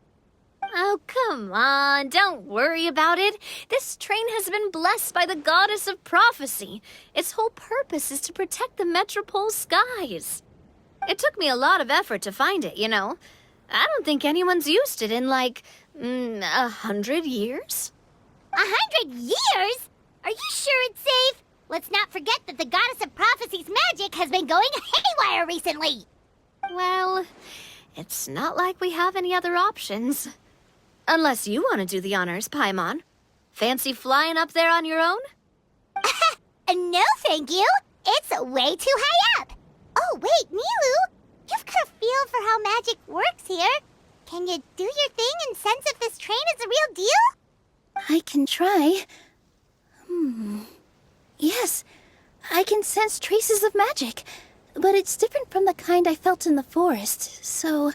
Oh, come on, don't worry about it. This train has been blessed by the goddess of prophecy. Its whole purpose is to protect the Metropole skies. It took me a lot of effort to find it, you know. I don't think anyone's used it in, like, 100 years. 100 years? Are you sure it's safe? Let's not forget that the goddess of prophecy's magic has been going haywire recently. Well, it's not like we have any other options. Unless you want to do the honors, Paimon. Fancy flying up there on your own? No, thank you. It's way too high up. Oh, wait, Nilu. You've got a feel for how magic works here. Can you do your thing and sense if this train is the real deal? I can try. Yes, I can sense traces of magic, but it's different from the kind I felt in the forest, so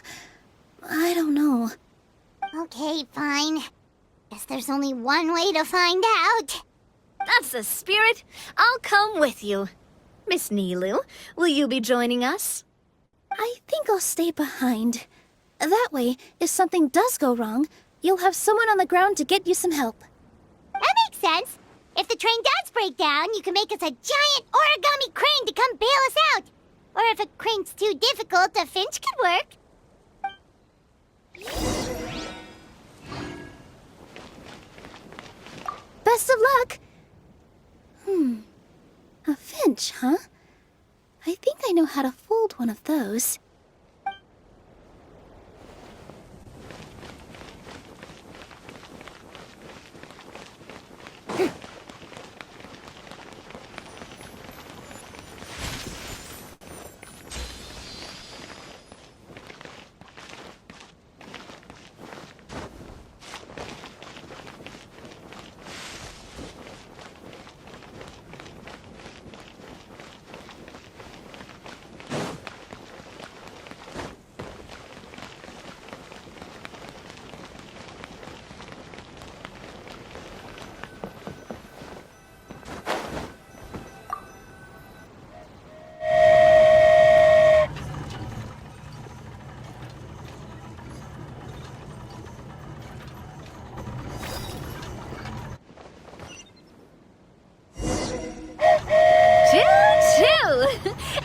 I don't know. Okay, fine. Guess there's only one way to find out. That's the spirit. I'll come with you. Miss Nilu, will you be joining us? I think I'll stay behind. That way, if something does go wrong, you'll have someone on the ground to get you some help. That makes sense. If the train does break down, you can make us a giant origami crane to come bail us out. Or if a crane's too difficult, a finch could work. Best of luck! A finch, huh? I think I know how to fold one of those.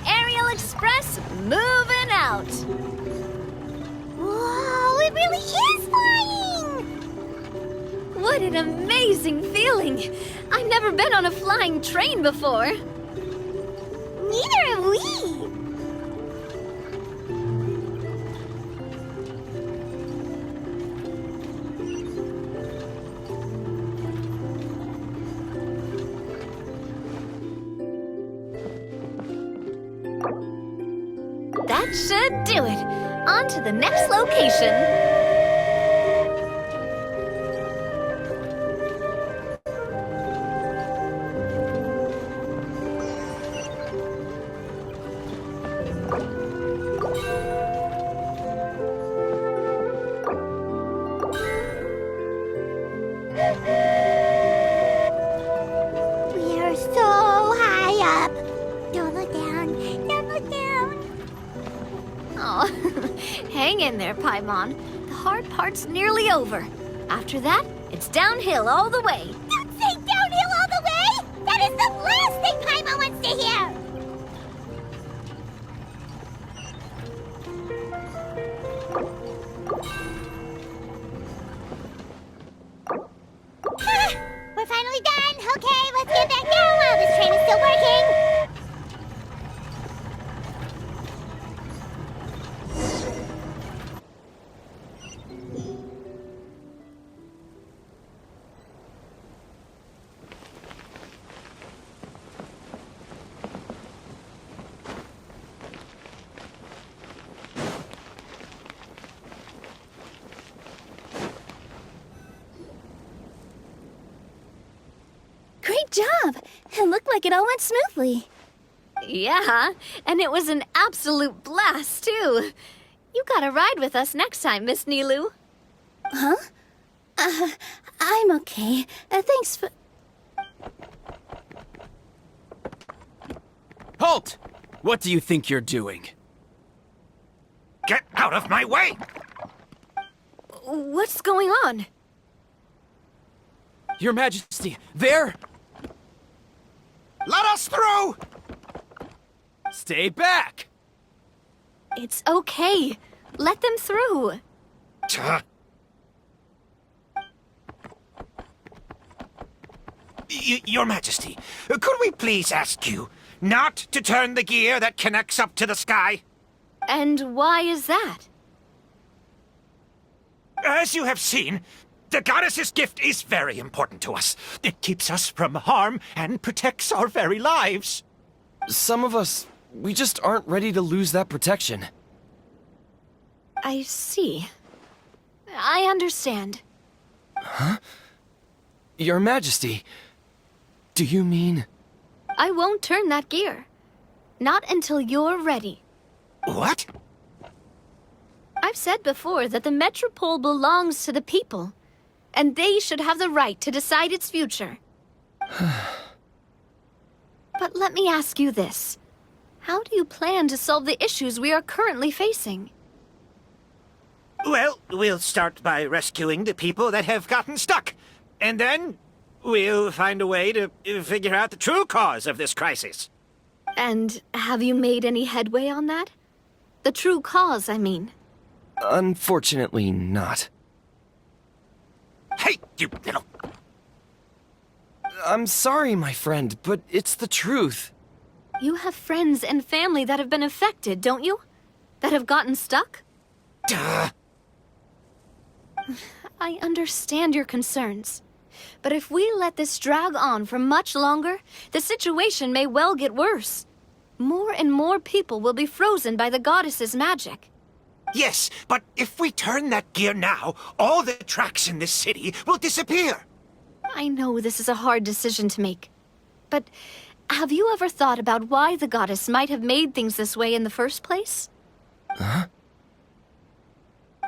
Aerial Express moving out. Whoa, it really is flying! What an amazing feeling. I've never been on a flying train before. Neither have we. That should do it. On to the next location. We're so high up. Don't look down. Don't look down. Oh, hang in there, Paimon. The hard part's nearly over. After that, it's downhill all the way. Don't say downhill all the way. That is the last thing Paimon wants to hear. We're finally done. Okay, let's get back down while this train is still working. Great job! It looked like it all went smoothly. Yeah, and it was an absolute blast, too. You gotta ride with us next time, Miss Nilu. Huh? I'm okay. Thanks for... Halt! What do you think you're doing? Get out of my way! What's going on? Your Majesty, there! Let us through! Stay back! It's okay. Let them through. Your Majesty, could we please ask you not to turn the gear that connects up to the sky? And why is that? As you have seen, the goddess's gift is very important to us. It keeps us from harm and protects our very lives. Some of us, we just aren't ready to lose that protection. I see. I understand. Your Majesty, do you mean... I won't turn that gear. Not until you're ready. What? I've said before that the Metropole belongs to the people, and they should have the right to decide its future. But let me ask you this. How do you plan to solve the issues we are currently facing? Well, we'll start by rescuing the people that have gotten stuck. And then we'll find a way to figure out the true cause of this crisis. And have you made any headway on that? The true cause, I mean. Unfortunately not. Hey, you little... I'm sorry, my friend, but it's the truth. You have friends and family that have been affected, don't you? That have gotten stuck? Duh. I understand your concerns. But if we let this drag on for much longer, the situation may well get worse. More and more people will be frozen by the goddess's magic. Yes, but if we turn that gear now, all the tracks in this city will disappear. I know this is a hard decision to make. But have you ever thought about why the goddess might have made things this way in the first place? Huh?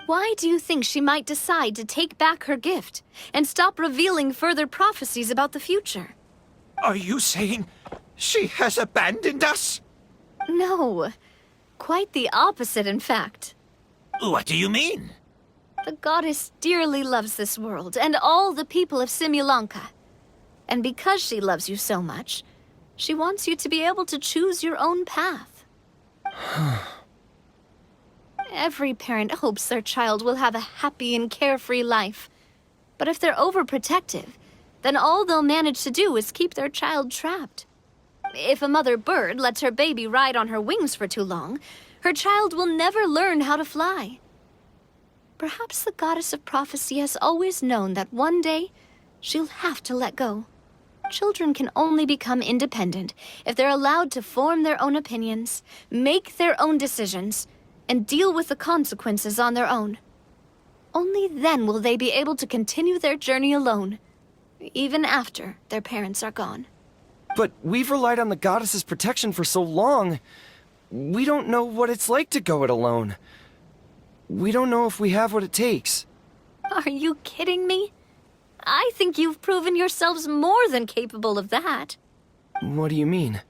Why do you think she might decide to take back her gift and stop revealing further prophecies about the future? Are you saying she has abandoned us? No. Quite the opposite, in fact. What do you mean? The goddess dearly loves this world and all the people of Simulanka. And because she loves you so much, she wants you to be able to choose your own path. Every parent hopes their child will have a happy and carefree life. But if they're overprotective, then all they'll manage to do is keep their child trapped. If a mother bird lets her baby ride on her wings for too long, her child will never learn how to fly. Perhaps the goddess of prophecy has always known that one day she'll have to let go. Children can only become independent if they're allowed to form their own opinions, make their own decisions, and deal with the consequences on their own. Only then will they be able to continue their journey alone, even after their parents are gone. But we've relied on the goddess's protection for so long. We don't know what it's like to go it alone. We don't know if we have what it takes. Are you kidding me? I think you've proven yourselves more than capable of that. What do you mean?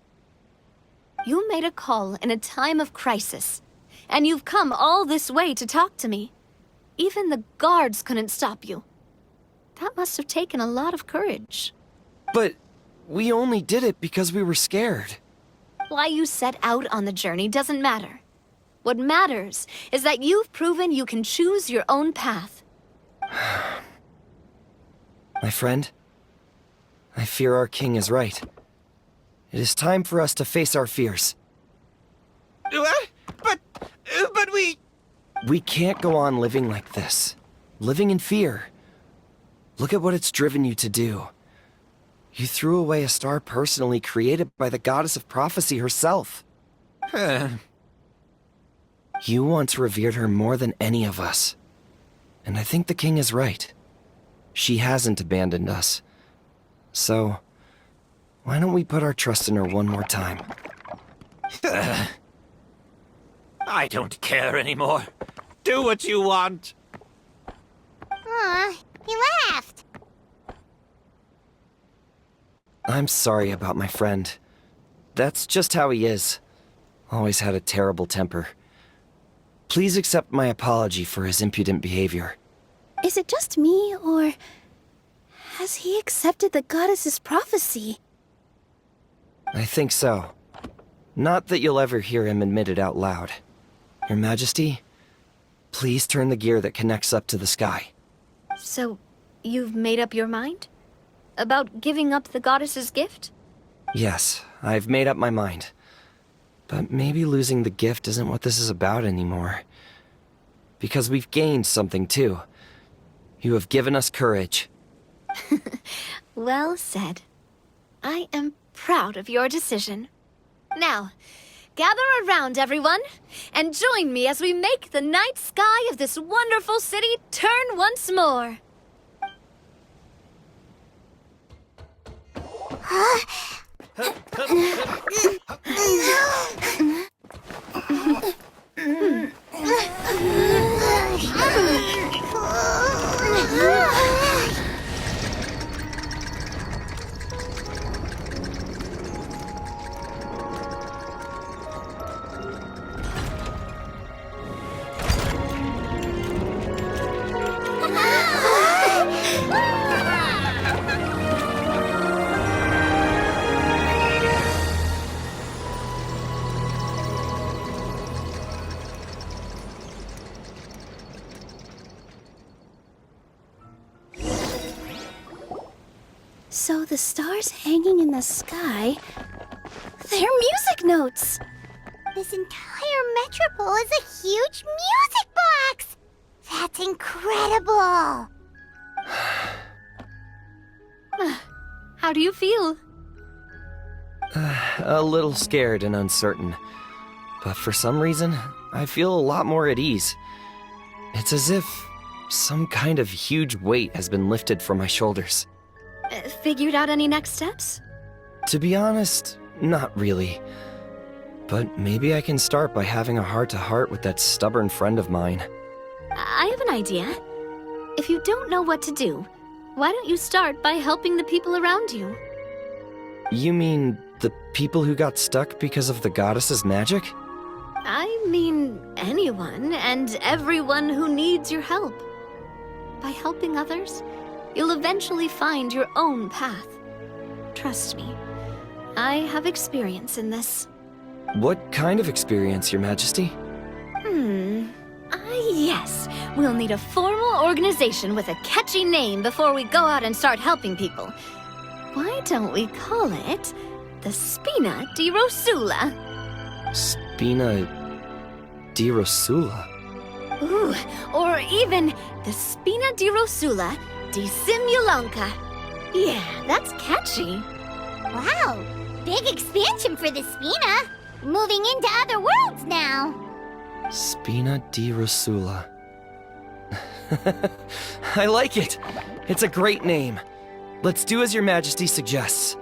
You made a call in a time of crisis, and you've come all this way to talk to me. Even the guards couldn't stop you. That must have taken a lot of courage. But we only did it because we were scared. Why you set out on the journey doesn't matter. What matters is that you've proven you can choose your own path. My friend, I fear our king is right. It is time for us to face our fears. But we... We can't go on living like this. Living in fear. Look at what it's driven you to do. You threw away a star personally created by the goddess of prophecy herself. You once revered her more than any of us. And I think the king is right. She hasn't abandoned us. So, why don't we put our trust in her one more time? I don't care anymore. Do what you want. Aw, he laughed. I'm sorry about my friend. That's just how he is. Always had a terrible temper. Please accept my apology for his impudent behavior. Is it just me, or has he accepted the goddess's prophecy? I think so. Not that you'll ever hear him admit it out loud. Your Majesty, please turn the gear that connects up to the sky. So, you've made up your mind? About giving up the goddess's gift? Yes, I've made up my mind. But maybe losing the gift isn't what this is about anymore. Because we've gained something too. You have given us courage. Well said. I am proud of your decision. Now, gather around, everyone, and join me as we make the night sky of this wonderful city turn once more. So the stars hanging in the sky, they're music notes. This entire metropole is a huge music box! That's incredible! How do you feel? A little scared and uncertain. But for some reason, I feel a lot more at ease. It's as if some kind of huge weight has been lifted from my shoulders. Figured out any next steps? To be honest, not really. But maybe I can start by having a heart-to-heart with that stubborn friend of mine. I have an idea. If you don't know what to do, why don't you start by helping the people around you? You mean the people who got stuck because of the goddess's magic? I mean anyone and everyone who needs your help. By helping others, you'll eventually find your own path. Trust me, I have experience in this. What kind of experience, Your Majesty? Yes. We'll need a formal organization with a catchy name before we go out and start helping people. Why don't we call it the Spina di Rosula? Spina di Rosula? Ooh, or even the Spina di Rosula di Simulanka. Yeah, that's catchy. Wow, big expansion for the Spina. Moving into other worlds now. Spina di Rosula. I like it. It's a great name. Let's do as Your Majesty suggests.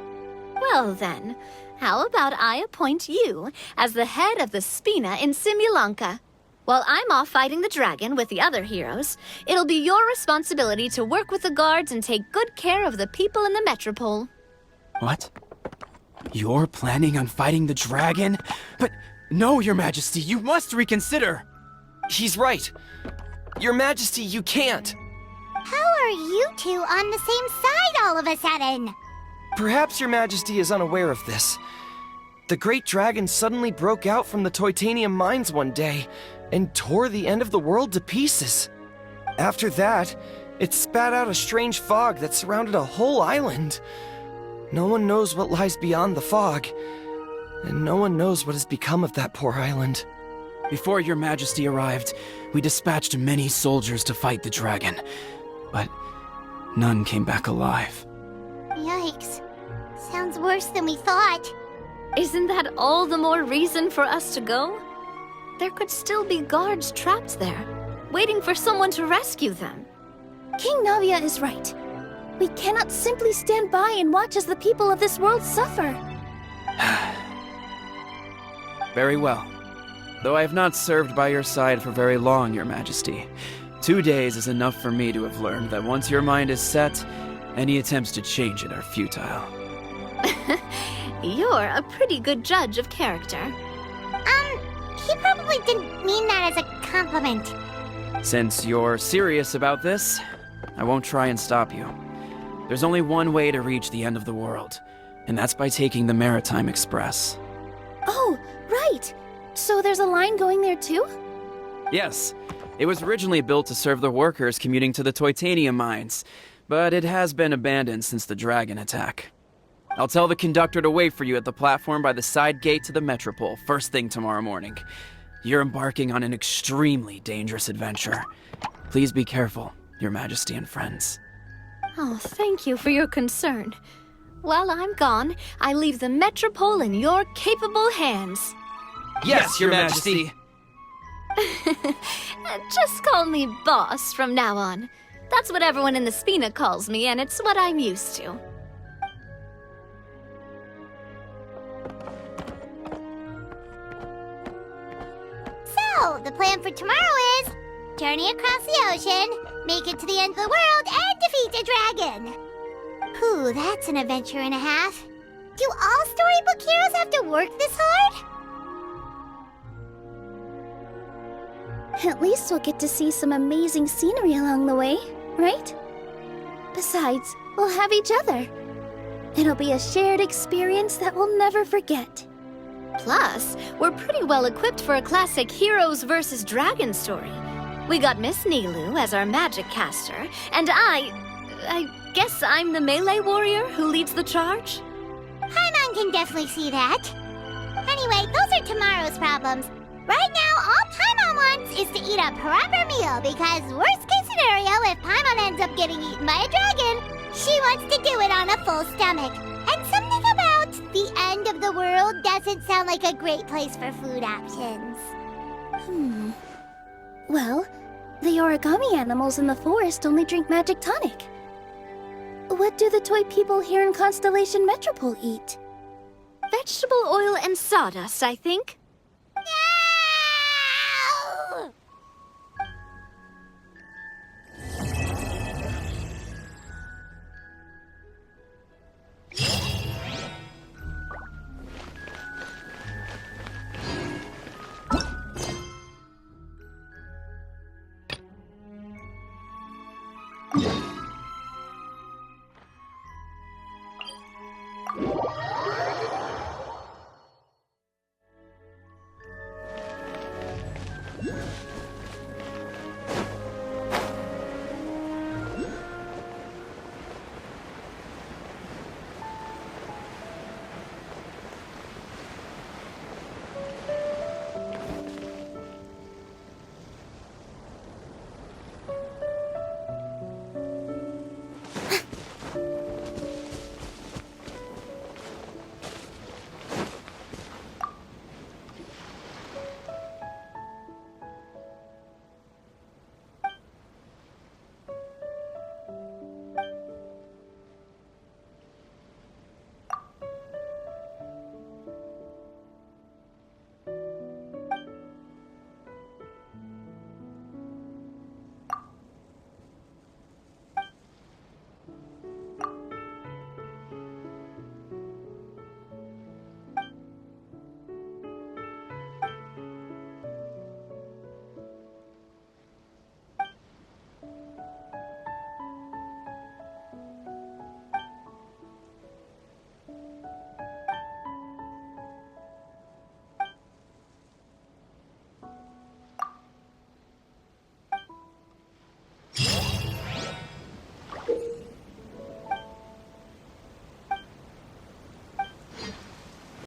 Well then, how about I appoint you as the head of the Spina in Simulanka? While I'm off fighting the dragon with the other heroes, it'll be your responsibility to work with the guards and take good care of the people in the metropole. What? You're planning on fighting the dragon? But no, Your Majesty, you must reconsider. He's right. Your Majesty, you can't. How are you two on the same side all of a sudden? Perhaps Your Majesty is unaware of this. The great dragon suddenly broke out from the Titanium mines one day and tore the end of the world to pieces. After that, it spat out a strange fog that surrounded a whole island. No one knows what lies beyond the fog, and no one knows what has become of that poor island. Before Your Majesty arrived, we dispatched many soldiers to fight the dragon, but none came back alive. Yikes. Sounds worse than we thought. Isn't that all the more reason for us to go? There could still be guards trapped there, waiting for someone to rescue them. King Navia is right. We cannot simply stand by and watch as the people of this world suffer. Very well. Though I have not served by your side for very long, Your Majesty. 2 days is enough for me to have learned that once your mind is set, any attempts to change it are futile. You're a pretty good judge of character. He probably didn't mean that as a compliment. Since you're serious about this, I won't try and stop you. There's only one way to reach the end of the world, and that's by taking the Maritime Express. Oh, right. So there's a line going there too? Yes, it was originally built to serve the workers commuting to the Titanium mines, but it has been abandoned since the dragon attack. I'll tell the conductor to wait for you at the platform by the side gate to the Metropole first thing tomorrow morning. You're embarking on an extremely dangerous adventure. Please be careful, Your Majesty and friends. Oh, thank you for your concern. While I'm gone, I leave the Metropole in your capable hands. Yes, Your Majesty! Just call me boss from now on. That's what everyone in the Spina calls me, and it's what I'm used to. So, the plan for tomorrow is journey across the ocean, make it to the end of the world, and defeat a dragon. Whew, that's an adventure and a half. Do all storybook heroes have to work this hard? At least we'll get to see some amazing scenery along the way, right? Besides, we'll have each other. It'll be a shared experience that we'll never forget. Plus, we're pretty well equipped for a classic heroes versus dragon story. We got Miss Nilu as our magic caster, and I guess I'm the melee warrior who leads the charge? Paimon can definitely see that. Anyway, those are tomorrow's problems. Right now, all Paimon wants is to eat a proper meal, because worst case scenario, if Paimon ends up getting eaten by a dragon, she wants to do it on a full stomach. And something about the end of the world doesn't sound like a great place for food options. Well, the origami animals in the forest only drink magic tonic. What do the toy people here in Constellation Metropole eat? Vegetable oil and sawdust, I think.